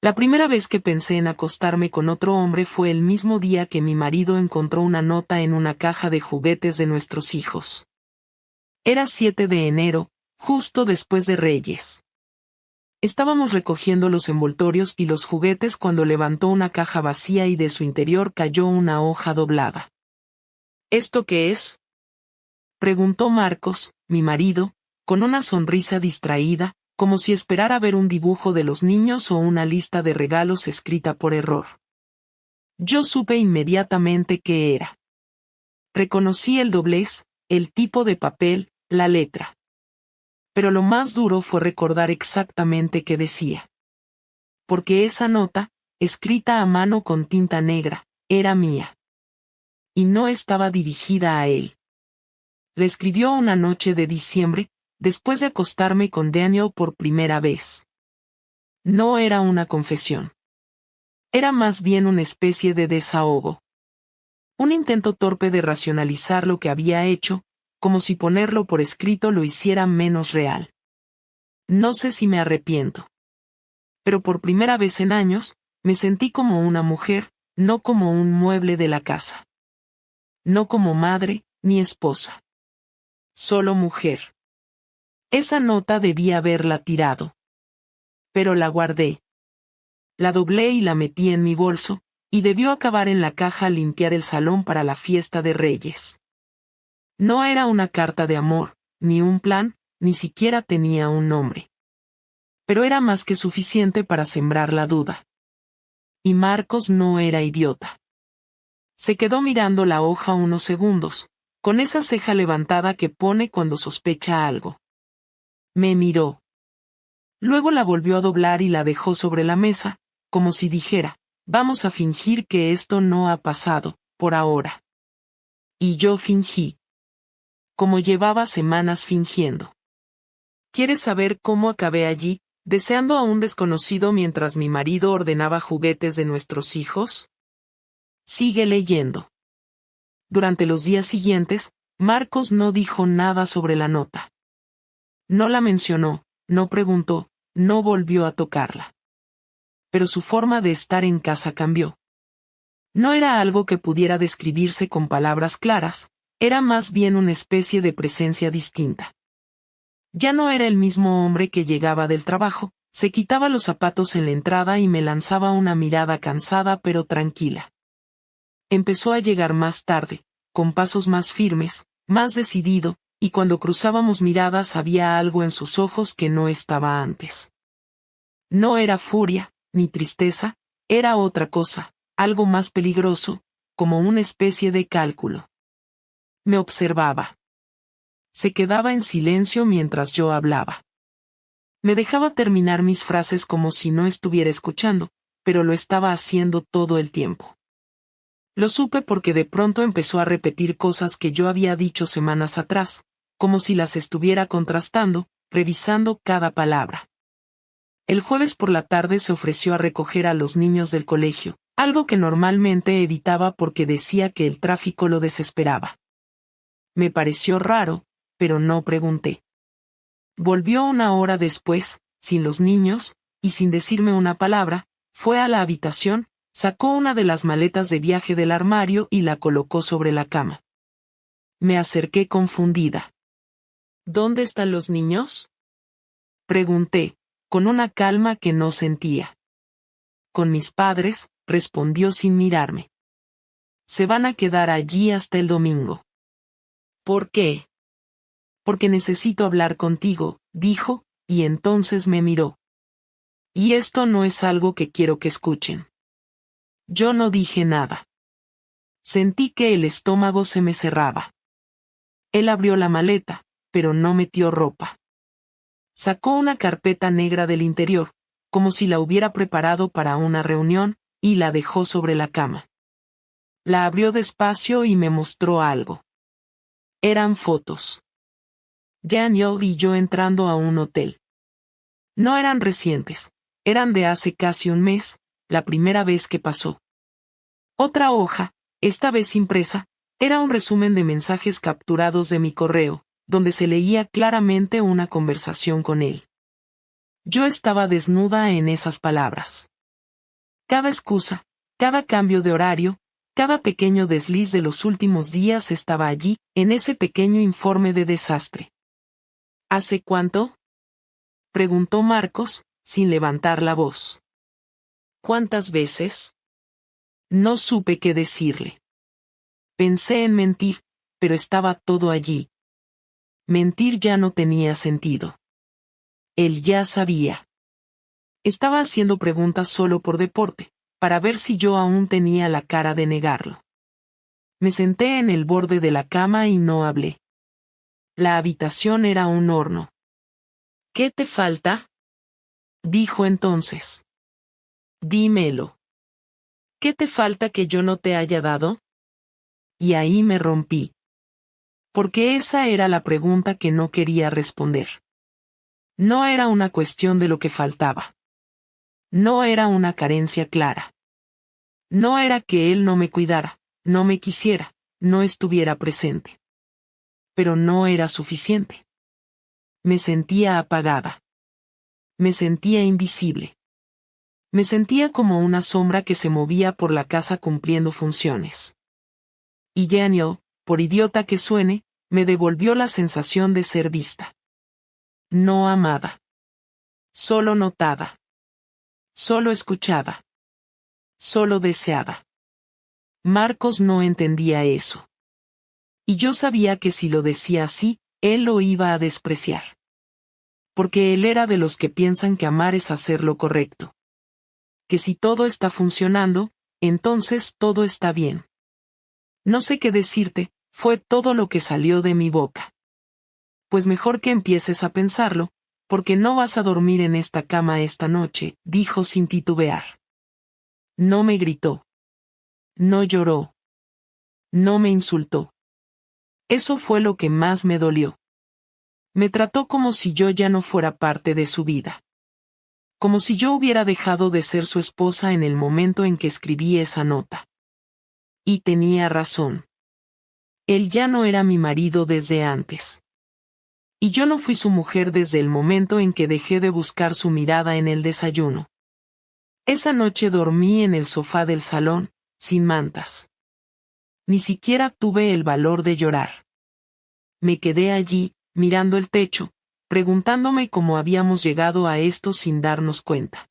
La primera vez que pensé en acostarme con otro hombre fue el mismo día que mi marido encontró una nota en una caja de juguetes de nuestros hijos. Era 7 de enero, justo después de Reyes. Estábamos recogiendo los envoltorios y los juguetes cuando levantó una caja vacía y de su interior cayó una hoja doblada. ¿Esto qué es?, preguntó Marcos, mi marido, con una sonrisa distraída, como si esperara ver un dibujo de los niños o una lista de regalos escrita por error. Yo supe inmediatamente qué era. Reconocí el doblez, el tipo de papel, la letra. Pero lo más duro fue recordar exactamente qué decía. Porque esa nota, escrita a mano con tinta negra, era mía. Y no estaba dirigida a él. Le escribió una noche de diciembre, después de acostarme con Daniel por primera vez. No era una confesión. Era más bien una especie de desahogo. Un intento torpe de racionalizar lo que había hecho, como si ponerlo por escrito lo hiciera menos real. No sé si me arrepiento. Pero por primera vez en años, me sentí como una mujer, no como un mueble de la casa. No como madre, ni esposa. Solo mujer. Esa nota debía haberla tirado. Pero la guardé. La doblé y la metí en mi bolso, y debió acabar en la caja al limpiar el salón para la fiesta de Reyes. No era una carta de amor, ni un plan, ni siquiera tenía un nombre. Pero era más que suficiente para sembrar la duda. Y Marcos no era idiota. Se quedó mirando la hoja unos segundos, con esa ceja levantada que pone cuando sospecha algo. Me miró. Luego la volvió a doblar y la dejó sobre la mesa, como si dijera, vamos a fingir que esto no ha pasado, por ahora. Y yo fingí. Como llevaba semanas fingiendo. ¿Quieres saber cómo acabé allí, deseando a un desconocido mientras mi marido ordenaba juguetes de nuestros hijos? Sigue leyendo. Durante los días siguientes, Marcos no dijo nada sobre la nota. No la mencionó, no preguntó, no volvió a tocarla. Pero su forma de estar en casa cambió. No era algo que pudiera describirse con palabras claras, era más bien una especie de presencia distinta. Ya no era el mismo hombre que llegaba del trabajo, se quitaba los zapatos en la entrada y me lanzaba una mirada cansada pero tranquila. Empezó a llegar más tarde, con pasos más firmes, más decidido, y cuando cruzábamos miradas había algo en sus ojos que no estaba antes. No era furia, ni tristeza, era otra cosa, algo más peligroso, como una especie de cálculo. Me observaba. Se quedaba en silencio mientras yo hablaba. Me dejaba terminar mis frases como si no estuviera escuchando, pero lo estaba haciendo todo el tiempo. Lo supe porque de pronto empezó a repetir cosas que yo había dicho semanas atrás, como si las estuviera contrastando, revisando cada palabra. El jueves por la tarde se ofreció a recoger a los niños del colegio, algo que normalmente evitaba porque decía que el tráfico lo desesperaba. Me pareció raro, pero no pregunté. Volvió una hora después, sin los niños, y sin decirme una palabra, fue a la habitación, sacó una de las maletas de viaje del armario y la colocó sobre la cama. Me acerqué confundida. ¿Dónde están los niños?, pregunté, con una calma que no sentía. Con mis padres, respondió sin mirarme. Se van a quedar allí hasta el domingo. ¿Por qué? Porque necesito hablar contigo, dijo, y entonces me miró. Y esto no es algo que quiero que escuchen. Yo no dije nada. Sentí que el estómago se me cerraba. Él abrió la maleta, pero no metió ropa. Sacó una carpeta negra del interior, como si la hubiera preparado para una reunión, y la dejó sobre la cama. La abrió despacio y me mostró algo. Eran fotos. Daniel y yo entrando a un hotel. No eran recientes, eran de hace casi un mes, la primera vez que pasó. Otra hoja, esta vez impresa, era un resumen de mensajes capturados de mi correo, donde se leía claramente una conversación con él. Yo estaba desnuda en esas palabras. Cada excusa, cada cambio de horario, cada pequeño desliz de los últimos días estaba allí, en ese pequeño informe de desastre. ¿Hace cuánto?, preguntó Marcos, sin levantar la voz. ¿Cuántas veces? No supe qué decirle. Pensé en mentir, pero estaba todo allí. Mentir ya no tenía sentido. Él ya sabía. Estaba haciendo preguntas solo por deporte, para ver si yo aún tenía la cara de negarlo. Me senté en el borde de la cama y no hablé. La habitación era un horno. ¿Qué te falta?, dijo entonces. Dímelo. ¿Qué te falta que yo no te haya dado? Y ahí me rompí. Porque esa era la pregunta que no quería responder. No era una cuestión de lo que faltaba. No era una carencia clara. No era que él no me cuidara, no me quisiera, no estuviera presente. Pero no era suficiente. Me sentía apagada. Me sentía invisible. Me sentía como una sombra que se movía por la casa cumpliendo funciones. Y Daniel, por idiota que suene, me devolvió la sensación de ser vista. No amada. Solo notada. Solo escuchada. Solo deseada. Marcos no entendía eso. Y yo sabía que si lo decía así, él lo iba a despreciar. Porque él era de los que piensan que amar es hacer lo correcto. Que si todo está funcionando, entonces todo está bien. No sé qué decirte, fue todo lo que salió de mi boca. Pues mejor que empieces a pensarlo, porque no vas a dormir en esta cama esta noche, dijo sin titubear. No me gritó. No lloró. No me insultó. Eso fue lo que más me dolió. Me trató como si yo ya no fuera parte de su vida. Como si yo hubiera dejado de ser su esposa en el momento en que escribí esa nota. Y tenía razón. Él ya no era mi marido desde antes. Y yo no fui su mujer desde el momento en que dejé de buscar su mirada en el desayuno. Esa noche dormí en el sofá del salón, sin mantas. Ni siquiera tuve el valor de llorar. Me quedé allí, mirando el techo, preguntándome cómo habíamos llegado a esto sin darnos cuenta.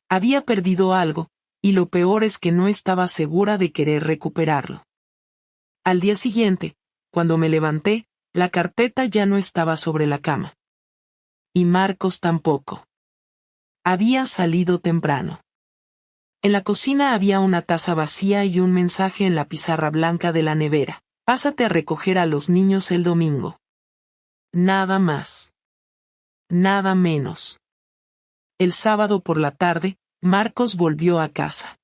Había perdido algo, y lo peor es que no estaba segura de querer recuperarlo. Al día siguiente, cuando me levanté, la carpeta ya no estaba sobre la cama. Y Marcos tampoco. Había salido temprano. En la cocina había una taza vacía y un mensaje en la pizarra blanca de la nevera. Pásate a recoger a los niños el domingo. Nada más. Nada menos. El sábado por la tarde, Marcos volvió a casa.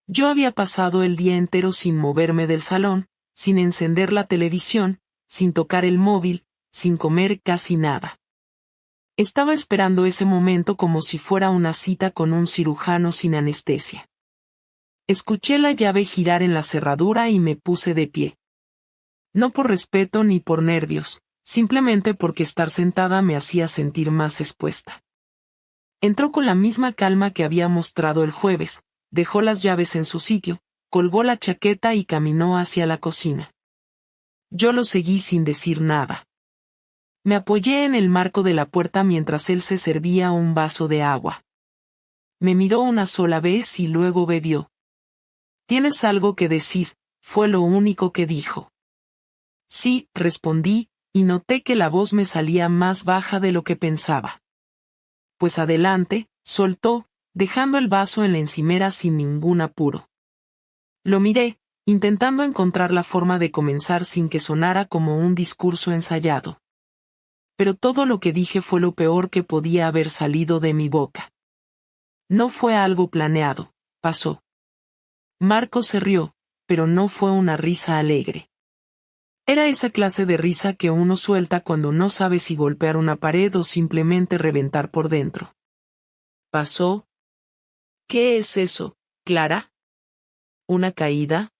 Yo había pasado el día entero sin moverme del salón, sin encender la televisión, sin tocar el móvil, sin comer casi nada. Estaba esperando ese momento como si fuera una cita con un cirujano sin anestesia. Escuché la llave girar en la cerradura y me puse de pie. No por respeto ni por nervios, simplemente porque estar sentada me hacía sentir más expuesta. Entró con la misma calma que había mostrado el jueves, dejó las llaves en su sitio, colgó la chaqueta y caminó hacia la cocina. Yo lo seguí sin decir nada. Me apoyé en el marco de la puerta mientras él se servía un vaso de agua. Me miró una sola vez y luego bebió. ¿Tienes algo que decir?, fue lo único que dijo. Sí, respondí, y noté que la voz me salía más baja de lo que pensaba. Pues adelante, soltó, dejando el vaso en la encimera sin ningún apuro. Lo miré, intentando encontrar la forma de comenzar sin que sonara como un discurso ensayado. Pero todo lo que dije fue lo peor que podía haber salido de mi boca. No fue algo planeado, pasó. Marcos se rió, pero no fue una risa alegre. Era esa clase de risa que uno suelta cuando no sabe si golpear una pared o simplemente reventar por dentro. ¿Pasó? ¿Qué es eso, Clara? ¿Una caída?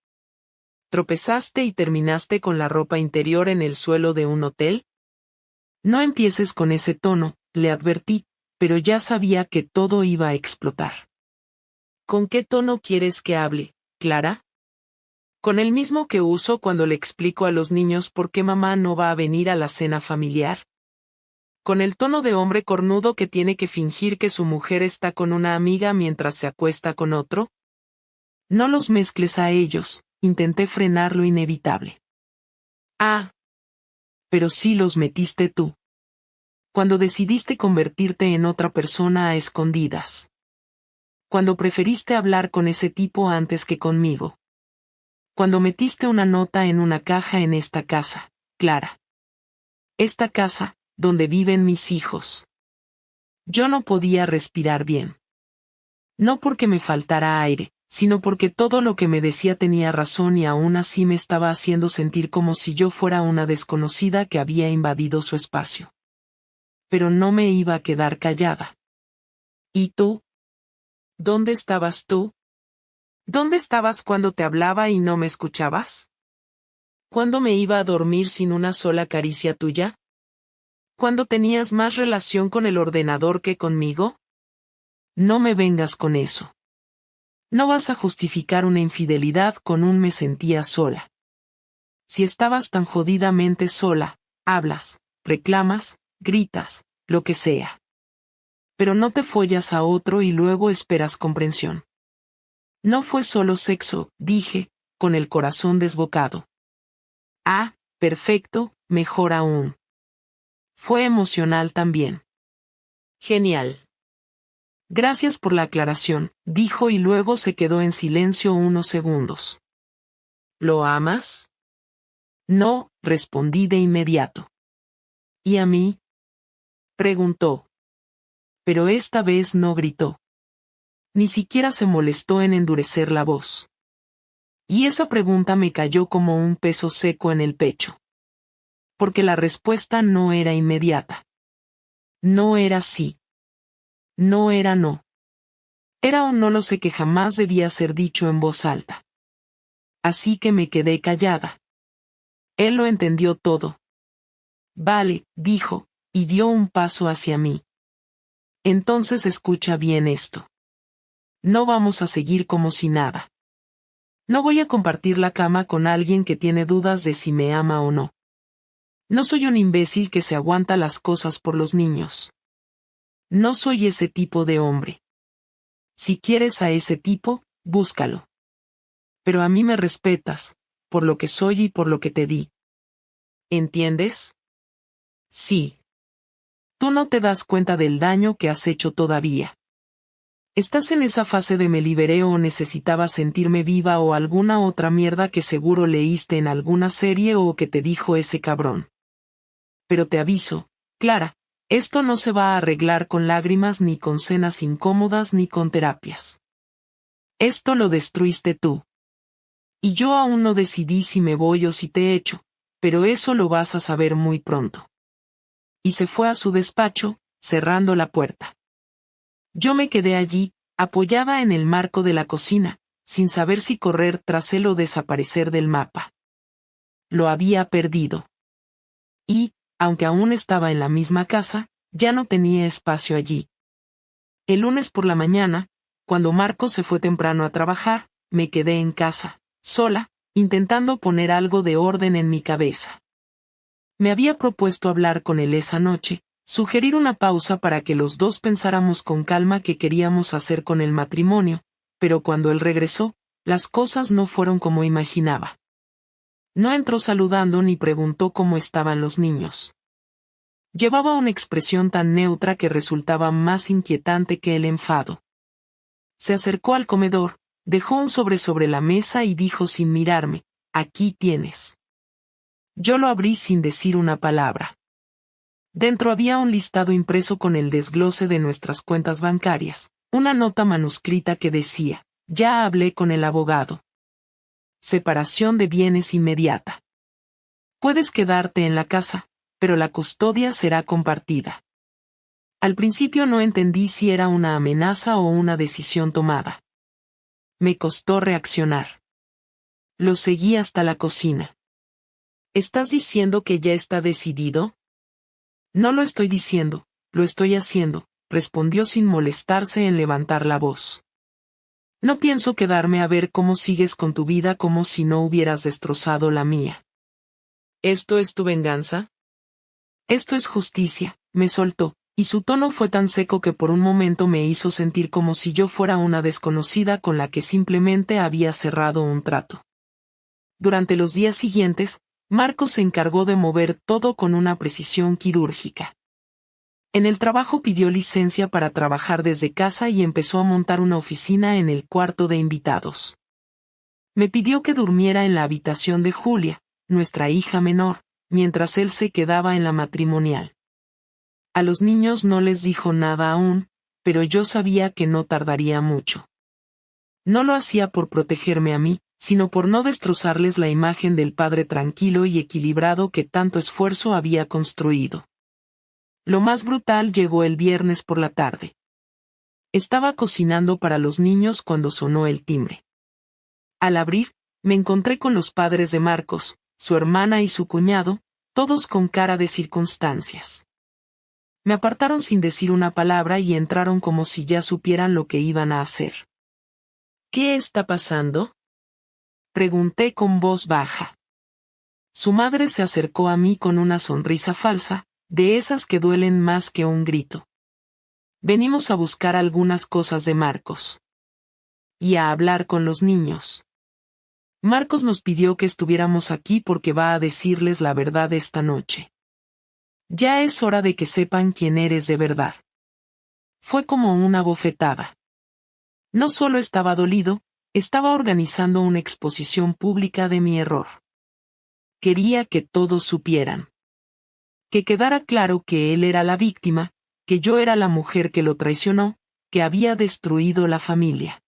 ¿Tropezaste y terminaste con la ropa interior en el suelo de un hotel? No empieces con ese tono, le advertí, pero ya sabía que todo iba a explotar. ¿Con qué tono quieres que hable, Clara? Con el mismo que uso cuando le explico a los niños por qué mamá no va a venir a la cena familiar. Con el tono de hombre cornudo que tiene que fingir que su mujer está con una amiga mientras se acuesta con otro. No los mezcles a ellos, intenté frenar lo inevitable. Ah. Pero sí los metiste tú. Cuando decidiste convertirte en otra persona a escondidas. Cuando preferiste hablar con ese tipo antes que conmigo. Cuando metiste una nota en una caja en esta casa, Clara. Esta casa, donde viven mis hijos. Yo no podía respirar bien. No porque me faltara aire, sino porque todo lo que me decía tenía razón y aún así me estaba haciendo sentir como si yo fuera una desconocida que había invadido su espacio. Pero no me iba a quedar callada. ¿Y tú? ¿Dónde estabas tú? ¿Dónde estabas cuando te hablaba y no me escuchabas? ¿Cuándo me iba a dormir sin una sola caricia tuya? ¿Cuándo tenías más relación con el ordenador que conmigo? No me vengas con eso. No vas a justificar una infidelidad con un me sentía sola. Si estabas tan jodidamente sola, hablas, reclamas, gritas, lo que sea. Pero no te follas a otro y luego esperas comprensión. No fue solo sexo, dije, con el corazón desbocado. Ah, perfecto, mejor aún. Fue emocional también. Genial. Gracias por la aclaración, dijo y luego se quedó en silencio unos segundos. ¿Lo amas? No, respondí de inmediato. ¿Y a mí? Preguntó. Pero esta vez no gritó. Ni siquiera se molestó en endurecer la voz. Y esa pregunta me cayó como un peso seco en el pecho. Porque la respuesta no era inmediata. No era sí. No era no. Era o no lo sé que jamás debía ser dicho en voz alta. Así que me quedé callada. Él lo entendió todo. Vale, dijo, y dio un paso hacia mí. Entonces escucha bien esto. No vamos a seguir como si nada. No voy a compartir la cama con alguien que tiene dudas de si me ama o no. No soy un imbécil que se aguanta las cosas por los niños. No soy ese tipo de hombre. Si quieres a ese tipo, búscalo. Pero a mí me respetas, por lo que soy y por lo que te di. ¿Entiendes? Sí. Tú no te das cuenta del daño que has hecho todavía. Estás en esa fase de me liberé o necesitaba sentirme viva o alguna otra mierda que seguro leíste en alguna serie o que te dijo ese cabrón. Pero te aviso, Clara, esto no se va a arreglar con lágrimas ni con cenas incómodas ni con terapias. Esto lo destruiste tú. Y yo aún no decidí si me voy o si te echo, pero eso lo vas a saber muy pronto. Y se fue a su despacho, cerrando la puerta. Yo me quedé allí, apoyada en el marco de la cocina, sin saber si correr tras él o desaparecer del mapa. Lo había perdido. Y, aunque aún estaba en la misma casa, ya no tenía espacio allí. El lunes por la mañana, cuando Marco se fue temprano a trabajar, me quedé en casa, sola, intentando poner algo de orden en mi cabeza. Me había propuesto hablar con él esa noche, sugerir una pausa para que los dos pensáramos con calma qué queríamos hacer con el matrimonio, pero cuando él regresó, las cosas no fueron como imaginaba. No entró saludando ni preguntó cómo estaban los niños. Llevaba una expresión tan neutra que resultaba más inquietante que el enfado. Se acercó al comedor, dejó un sobre la mesa y dijo sin mirarme, «Aquí tienes». Yo lo abrí sin decir una palabra. Dentro había un listado impreso con el desglose de nuestras cuentas bancarias, una nota manuscrita que decía, «Ya hablé con el abogado. Separación de bienes inmediata. Puedes quedarte en la casa, pero la custodia será compartida». Al principio no entendí si era una amenaza o una decisión tomada. Me costó reaccionar. Lo seguí hasta la cocina. ¿Estás diciendo que ya está decidido? No lo estoy diciendo, lo estoy haciendo, respondió sin molestarse en levantar la voz. No pienso quedarme a ver cómo sigues con tu vida como si no hubieras destrozado la mía. ¿Esto es tu venganza? Esto es justicia, me soltó, y su tono fue tan seco que por un momento me hizo sentir como si yo fuera una desconocida con la que simplemente había cerrado un trato. Durante los días siguientes, Marcos se encargó de mover todo con una precisión quirúrgica. En el trabajo pidió licencia para trabajar desde casa y empezó a montar una oficina en el cuarto de invitados. Me pidió que durmiera en la habitación de Julia, nuestra hija menor, mientras él se quedaba en la matrimonial. A los niños no les dijo nada aún, pero yo sabía que no tardaría mucho. No lo hacía por protegerme a mí, sino por no destrozarles la imagen del padre tranquilo y equilibrado que tanto esfuerzo había construido. Lo más brutal llegó el viernes por la tarde. Estaba cocinando para los niños cuando sonó el timbre. Al abrir, me encontré con los padres de Marcos, su hermana y su cuñado, todos con cara de circunstancias. Me apartaron sin decir una palabra y entraron como si ya supieran lo que iban a hacer. ¿Qué está pasando?, pregunté con voz baja. Su madre se acercó a mí con una sonrisa falsa, de esas que duelen más que un grito. Venimos a buscar algunas cosas de Marcos. Y a hablar con los niños. Marcos nos pidió que estuviéramos aquí porque va a decirles la verdad esta noche. Ya es hora de que sepan quién eres de verdad. Fue como una bofetada. No solo estaba dolido, estaba organizando una exposición pública de mi error. Quería que todos supieran. Que quedara claro que él era la víctima, que yo era la mujer que lo traicionó, que había destruido la familia.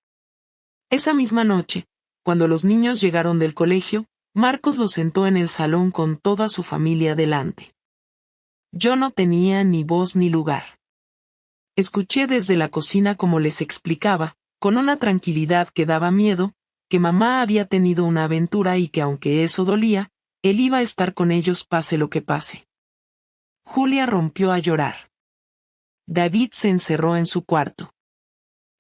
Esa misma noche, cuando los niños llegaron del colegio, Marcos los sentó en el salón con toda su familia delante. Yo no tenía ni voz ni lugar. Escuché desde la cocina como les explicaba, con una tranquilidad que daba miedo, que mamá había tenido una aventura y que aunque eso dolía, él iba a estar con ellos pase lo que pase. Julia rompió a llorar. David se encerró en su cuarto.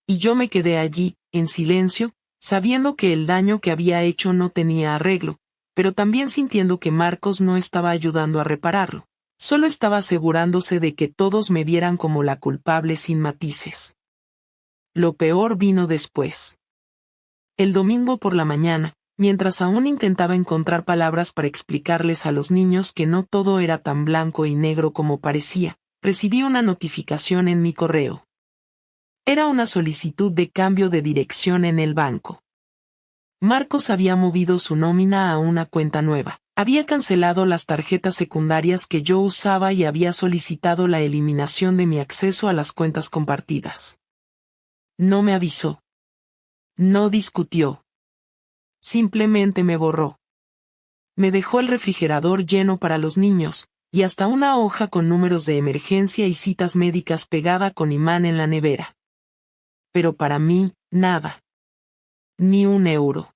Y yo me quedé allí, en silencio, sabiendo que el daño que había hecho no tenía arreglo, pero también sintiendo que Marcos no estaba ayudando a repararlo, solo estaba asegurándose de que todos me vieran como la culpable sin matices. Lo peor vino después. El domingo por la mañana, mientras aún intentaba encontrar palabras para explicarles a los niños que no todo era tan blanco y negro como parecía, recibí una notificación en mi correo. Era una solicitud de cambio de dirección en el banco. Marcos había movido su nómina a una cuenta nueva, había cancelado las tarjetas secundarias que yo usaba y había solicitado la eliminación de mi acceso a las cuentas compartidas. No me avisó. No discutió. Simplemente me borró. Me dejó el refrigerador lleno para los niños, y hasta una hoja con números de emergencia y citas médicas pegada con imán en la nevera. Pero para mí, nada. Ni un euro.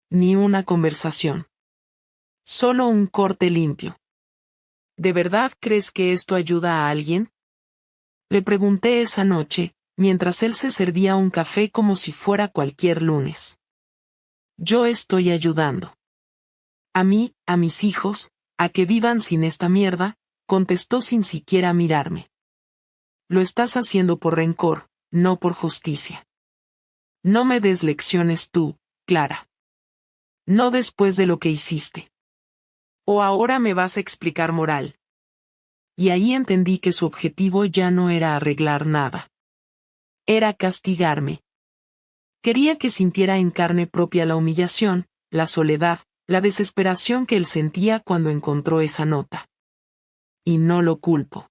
Ni una conversación. Solo un corte limpio. ¿De verdad crees que esto ayuda a alguien?, le pregunté esa noche, mientras él se servía un café como si fuera cualquier lunes. Yo estoy ayudando. A mí, a mis hijos, a que vivan sin esta mierda, contestó sin siquiera mirarme. Lo estás haciendo por rencor, no por justicia. No me des lecciones tú, Clara. No después de lo que hiciste. ¿O ahora me vas a explicar moral? Y ahí entendí que su objetivo ya no era arreglar nada. Era castigarme. Quería que sintiera en carne propia la humillación, la soledad, la desesperación que él sentía cuando encontró esa nota. Y no lo culpo.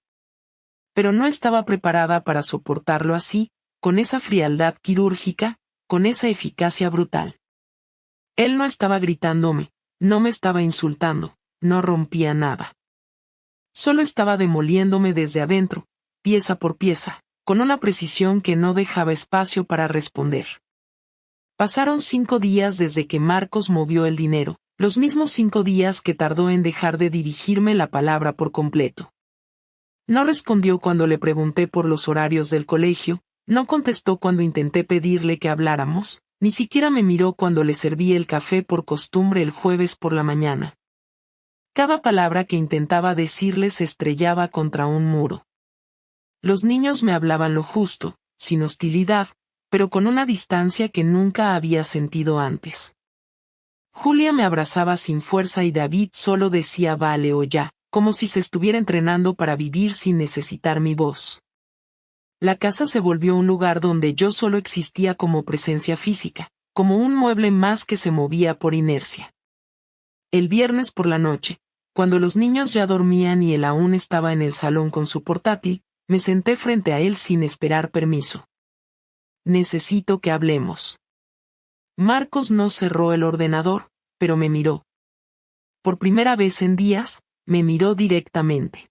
Pero no estaba preparada para soportarlo así, con esa frialdad quirúrgica, con esa eficacia brutal. Él no estaba gritándome, no me estaba insultando, no rompía nada. Solo estaba demoliéndome desde adentro, pieza por pieza, con una precisión que no dejaba espacio para responder. Pasaron 5 días desde que Marcos movió el dinero, los mismos 5 días que tardó en dejar de dirigirme la palabra por completo. No respondió cuando le pregunté por los horarios del colegio, No contestó cuando intenté pedirle que habláramos, ni siquiera me miró cuando le serví el café por costumbre el jueves por la mañana. Cada palabra que intentaba decirle se estrellaba contra un muro. Los niños me hablaban lo justo, sin hostilidad, pero con una distancia que nunca había sentido antes. Julia me abrazaba sin fuerza y David solo decía vale o ya, como si se estuviera entrenando para vivir sin necesitar mi voz. La casa se volvió un lugar donde yo solo existía como presencia física, como un mueble más que se movía por inercia. El viernes por la noche, cuando los niños ya dormían y él aún estaba en el salón con su portátil, me senté frente a él sin esperar permiso. Necesito que hablemos. Marcos no cerró el ordenador, pero me miró. Por primera vez en días, me miró directamente.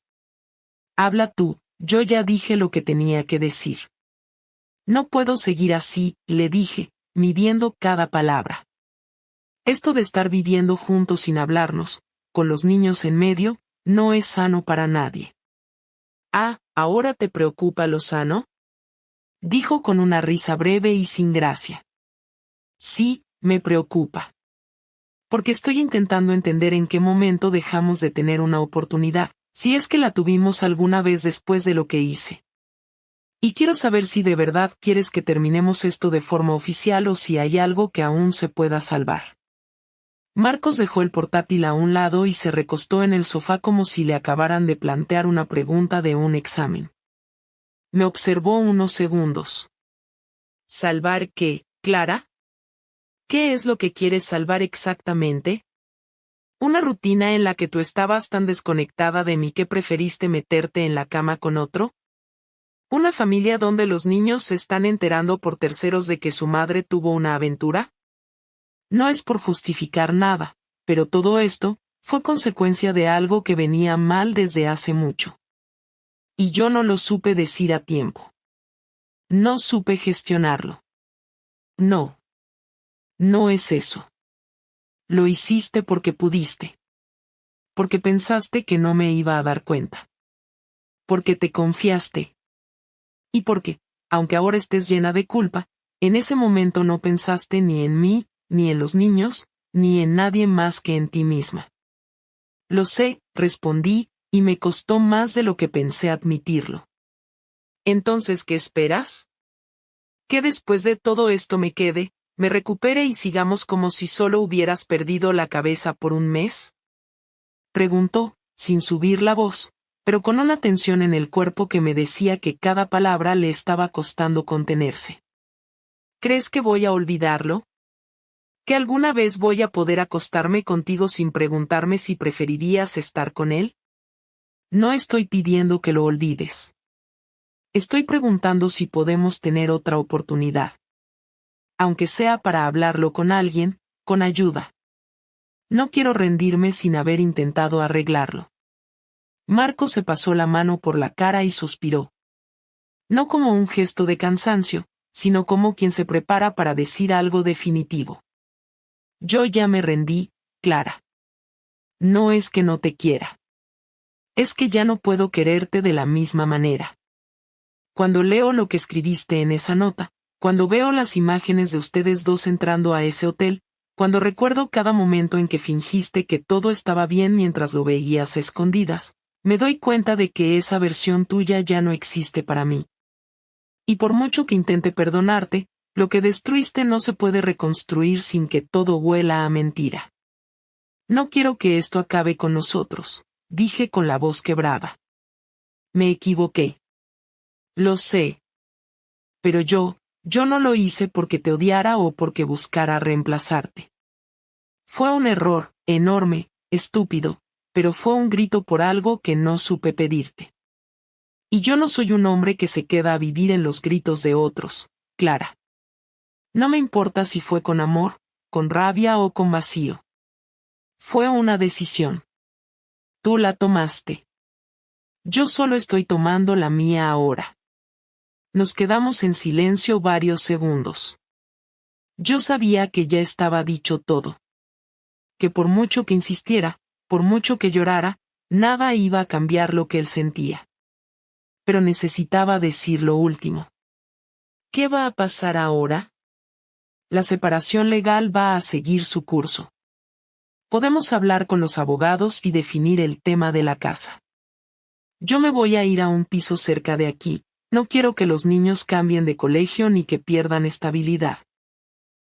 Habla tú, yo ya dije lo que tenía que decir. No puedo seguir así, le dije, midiendo cada palabra. Esto de estar viviendo juntos sin hablarnos, con los niños en medio, no es sano para nadie. Ah, ¿ahora te preocupa lo sano? Dijo con una risa breve y sin gracia. Sí, me preocupa. Porque estoy intentando entender en qué momento dejamos de tener una oportunidad, si es que la tuvimos alguna vez después de lo que hice. Y quiero saber si de verdad quieres que terminemos esto de forma oficial o si hay algo que aún se pueda salvar. Marcos dejó el portátil a un lado y se recostó en el sofá como si le acabaran de plantear una pregunta de un examen. Me observó unos segundos. ¿Salvar qué, Clara? ¿Qué es lo que quieres salvar exactamente? ¿Una rutina en la que tú estabas tan desconectada de mí que preferiste meterte en la cama con otro? ¿Una familia donde los niños se están enterando por terceros de que su madre tuvo una aventura? No es por justificar nada, pero todo esto fue consecuencia de algo que venía mal desde hace mucho. Y yo no lo supe decir a tiempo. No supe gestionarlo. No. No es eso. Lo hiciste porque pudiste. Porque pensaste que no me iba a dar cuenta. Porque te confiaste. Y porque, aunque ahora estés llena de culpa, en ese momento no pensaste ni en mí, ni en los niños, ni en nadie más que en ti misma. Lo sé, respondí, y me costó más de lo que pensé admitirlo. Entonces, ¿qué esperas? Que después de todo esto me quede, me recupere y sigamos como si solo hubieras perdido la cabeza por un mes? Preguntó, sin subir la voz, pero con una tensión en el cuerpo que me decía que cada palabra le estaba costando contenerse. ¿Crees que voy a olvidarlo? ¿Que alguna vez voy a poder acostarme contigo sin preguntarme si preferirías estar con él? No estoy pidiendo que lo olvides. Estoy preguntando si podemos tener otra oportunidad. Aunque sea para hablarlo con alguien, con ayuda. No quiero rendirme sin haber intentado arreglarlo. Marcos se pasó la mano por la cara y suspiró. No como un gesto de cansancio, sino como quien se prepara para decir algo definitivo. Yo ya me rendí, Clara. No es que no te quiera. Es que ya no puedo quererte de la misma manera. Cuando leo lo que escribiste en esa nota, cuando veo las imágenes de ustedes dos entrando a ese hotel, cuando recuerdo cada momento en que fingiste que todo estaba bien mientras lo veías a escondidas, me doy cuenta de que esa versión tuya ya no existe para mí. Y por mucho que intente perdonarte, lo que destruiste no se puede reconstruir sin que todo huela a mentira. No quiero que esto acabe con nosotros, dije con la voz quebrada. Me equivoqué. Lo sé. Pero yo no lo hice porque te odiara o porque buscara reemplazarte. Fue un error, enorme, estúpido, pero fue un grito por algo que no supe pedirte. Y yo no soy un hombre que se queda a vivir en los gritos de otros, Clara. No me importa si fue con amor, con rabia o con vacío. Fue una decisión. Tú la tomaste. Yo solo estoy tomando la mía ahora. Nos quedamos en silencio varios segundos. Yo sabía que ya estaba dicho todo. Que por mucho que insistiera, por mucho que llorara, nada iba a cambiar lo que él sentía. Pero necesitaba decir lo último. qué va a pasar ahora? La separación legal va a seguir su curso. Podemos hablar con los abogados y definir el tema de la casa. Yo me voy a ir a un piso cerca de aquí, no quiero que los niños cambien de colegio ni que pierdan estabilidad.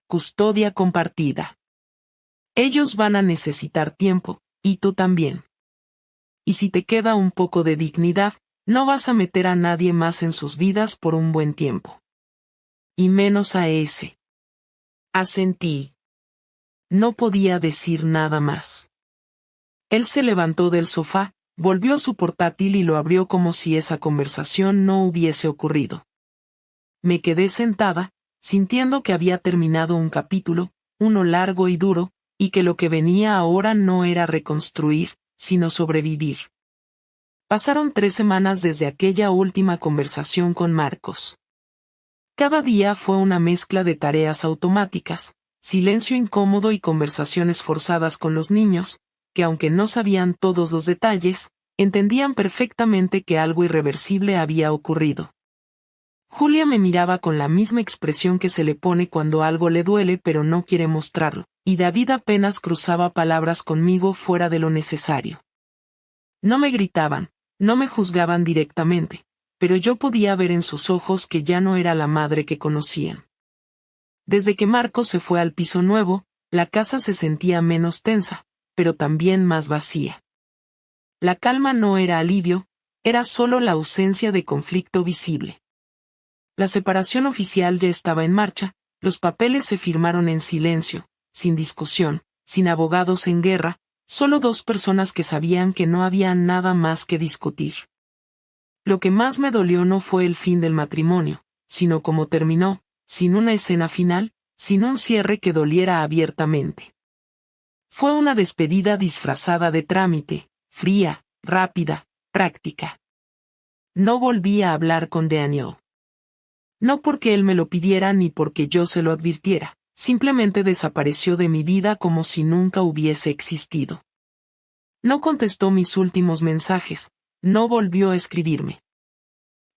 Custodia compartida. Ellos van a necesitar tiempo, y tú también. Y si te queda un poco de dignidad, no vas a meter a nadie más en sus vidas por un buen tiempo. Y menos a ese. Asentí. No podía decir nada más. Él se levantó del sofá, volvió a su portátil y lo abrió como si esa conversación no hubiese ocurrido. Me quedé sentada, sintiendo que había terminado un capítulo, uno largo y duro, y que lo que venía ahora no era reconstruir, sino sobrevivir. Pasaron 3 semanas desde aquella última conversación con Marcos. Cada día fue una mezcla de tareas automáticas, silencio incómodo y conversaciones forzadas con los niños, que aunque no sabían todos los detalles, entendían perfectamente que algo irreversible había ocurrido. Julia me miraba con la misma expresión que se le pone cuando algo le duele pero no quiere mostrarlo, y David apenas cruzaba palabras conmigo fuera de lo necesario. No me gritaban, no me juzgaban directamente, pero yo podía ver en sus ojos que ya no era la madre que conocían. Desde que Marcos se fue al piso nuevo, la casa se sentía menos tensa, pero también más vacía. La calma no era alivio, era solo la ausencia de conflicto visible. La separación oficial ya estaba en marcha, los papeles se firmaron en silencio, sin discusión, sin abogados en guerra, solo 2 personas que sabían que no había nada más que discutir. Lo que más me dolió no fue el fin del matrimonio, sino cómo terminó, sin una escena final, sin un cierre que doliera abiertamente. Fue una despedida disfrazada de trámite, fría, rápida, práctica. No volví a hablar con Daniel. No porque él me lo pidiera ni porque yo se lo advirtiera, simplemente desapareció de mi vida como si nunca hubiese existido. No contestó mis últimos mensajes, no volvió a escribirme.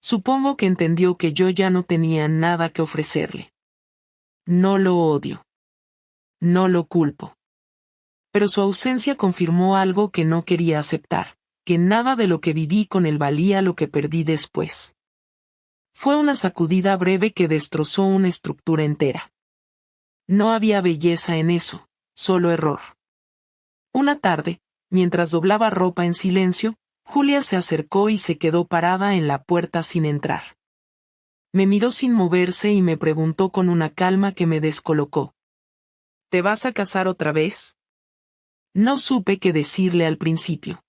Supongo que entendió que yo ya no tenía nada que ofrecerle. No lo odio. No lo culpo. Pero su ausencia confirmó algo que no quería aceptar, que nada de lo que viví con él valía lo que perdí después. Fue una sacudida breve que destrozó una estructura entera. No había belleza en eso, solo error. Una tarde, mientras doblaba ropa en silencio, Julia se acercó y se quedó parada en la puerta sin entrar. Me miró sin moverse y me preguntó con una calma que me descolocó. ¿Te vas a casar otra vez? No supe qué decirle al principio.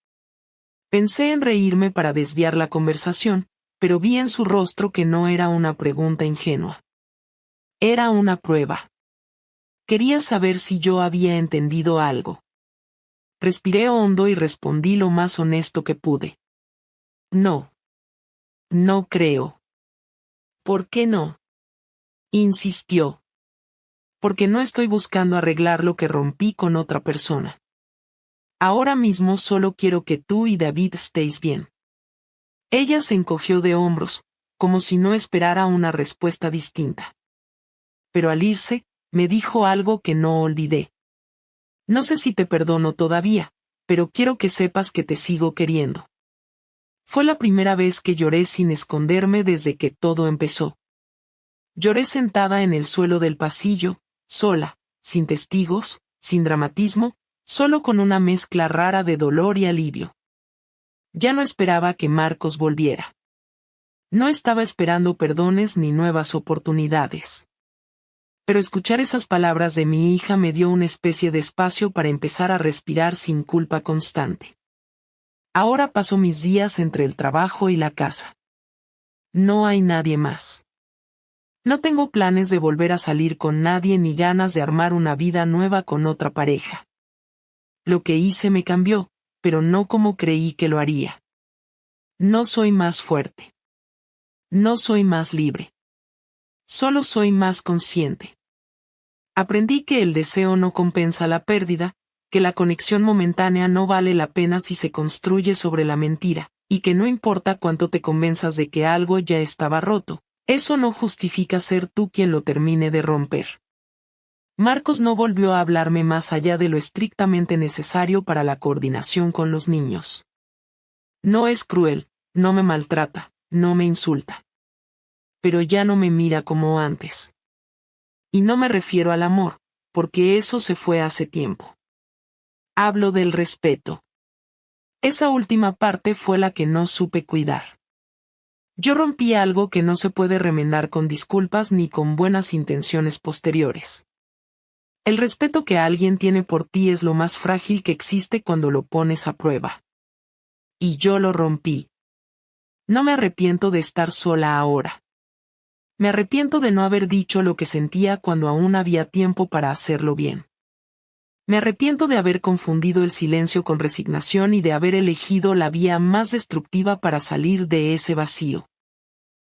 Pensé en reírme para desviar la conversación, pero vi en su rostro que no era una pregunta ingenua. Era una prueba. Quería saber si yo había entendido algo. Respiré hondo y respondí lo más honesto que pude. No. No creo. ¿Por qué no? Insistió. Porque no estoy buscando arreglar lo que rompí con otra persona. Ahora mismo solo quiero que tú y David estéis bien. Ella se encogió de hombros, como si no esperara una respuesta distinta. Pero al irse, me dijo algo que no olvidé. No sé si te perdono todavía, pero quiero que sepas que te sigo queriendo. Fue la primera vez que lloré sin esconderme desde que todo empezó. Lloré sentada en el suelo del pasillo, sola, sin testigos, sin dramatismo, solo con una mezcla rara de dolor y alivio. Ya no esperaba que Marcos volviera. No estaba esperando perdones ni nuevas oportunidades. Pero escuchar esas palabras de mi hija me dio una especie de espacio para empezar a respirar sin culpa constante. Ahora paso mis días entre el trabajo y la casa. No hay nadie más. No tengo planes de volver a salir con nadie ni ganas de armar una vida nueva con otra pareja. Lo que hice me cambió, pero no como creí que lo haría. No soy más fuerte. No soy más libre. Solo soy más consciente. Aprendí que el deseo no compensa la pérdida, que la conexión momentánea no vale la pena si se construye sobre la mentira, y que no importa cuánto te convenzas de que algo ya estaba roto, Eso no justifica ser tú quien lo termine de romper. Marcos no volvió a hablarme más allá de lo estrictamente necesario para la coordinación con los niños. No es cruel, no me maltrata, no me insulta. Pero ya no me mira como antes. Y no me refiero al amor, porque eso se fue hace tiempo. Hablo del respeto. Esa última parte fue la que no supe cuidar. Yo rompí algo que no se puede remendar con disculpas ni con buenas intenciones posteriores. El respeto que alguien tiene por ti es lo más frágil que existe cuando lo pones a prueba. Y yo lo rompí. No me arrepiento de estar sola ahora. Me arrepiento de no haber dicho lo que sentía cuando aún había tiempo para hacerlo bien. Me arrepiento de haber confundido el silencio con resignación y de haber elegido la vía más destructiva para salir de ese vacío.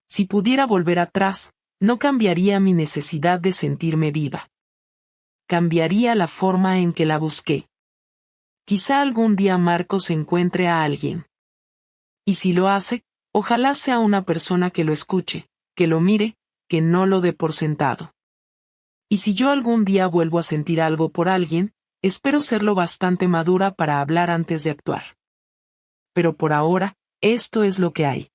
Si pudiera volver atrás, no cambiaría mi necesidad de sentirme viva. Cambiaría la forma en que la busqué. Quizá algún día Marcos encuentre a alguien. Y si lo hace, ojalá sea una persona que lo escuche, que lo mire, que no lo dé por sentado. Y si yo algún día vuelvo a sentir algo por alguien, espero ser lo bastante madura para hablar antes de actuar. Pero por ahora, esto es lo que hay.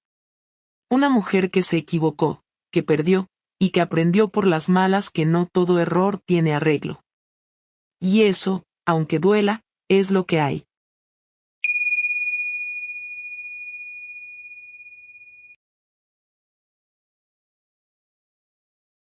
Una mujer que se equivocó, que perdió, y que aprendió por las malas que no todo error tiene arreglo. Y eso, aunque duela, es lo que hay.